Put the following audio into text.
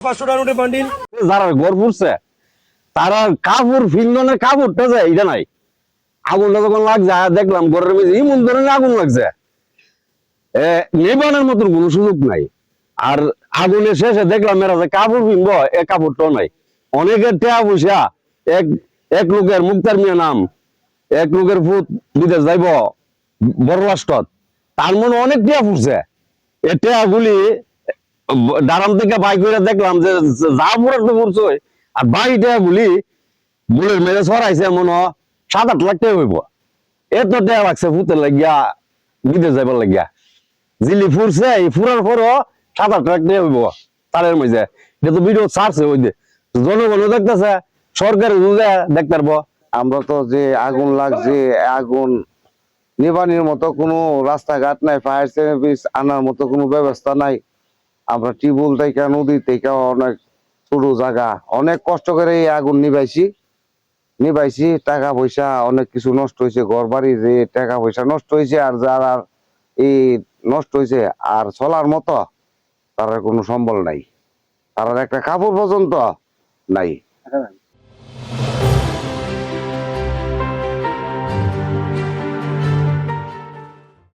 500 টাকা নোটে বান্ডিল যারা ঘর ফুরছে তারা কাপড় ফিল্ডনের কাপড়টা যায় এটা নাই আগুনটা যখন লাগছে দেখলাম ঘরের মধ্যে এমন ধরনের আগুন লাগছে নেবানোর মতন কোনো সুযোগ নাই। আর আগুনের শেষে দেখলাম এরা যে কাপড় কিনবো এ কাপড়টাও নাই। অনেকের টেয়া পয়সা এক এক লোকের মুক্তার মিয়া নাম এক লোকের ফুট বিদেশ যাইব বড় রাষ্ট্র তার মনে অনেক টেয়া ফুটছে এ টেয়া গুলি ডারাম থেকে বাই করে দেখলাম যে যা পুরাটো ফুটছে আর বাড়ি টেয়া গুলি বুলের মেরে সরাইছে মনে 7-8 লাখ টাকা হইব। এত টেয়া লাগছে ফুটের লাগিয়া বিদেশ যাইবার লাগিয়া জিলি ফুরছে এই ফুরার পরও 7-8 লাখ টাকা হইব তারের মধ্যে। এটা তো ভিডিও ছাড়ছে ওই যে জনগণও দেখতেছে সরকারের দেখতে পারবো। আমরা তো যে আগুন লাগছে আগুন নিবানির মতো কোনো রাস্তাঘাট নাই, ফায়ার সার্ভিস আনার মতো কোনো ব্যবস্থা নাই। আমরা টিউবওয়েল থেকে নদী থেকে অনেক ছোট জায়গা অনেক কষ্ট করে এই আগুন নিবাইছি টাকা পয়সা অনেক কিছু নষ্ট হয়েছে, ঘর বাড়ি যে টাকা পয়সা নষ্ট হয়েছে। আর যারা এই নষ্ট হয়েছে আর চলার মতো তার কোনো সম্বল নাই, তার একটা কাপড় পর্যন্ত নাই।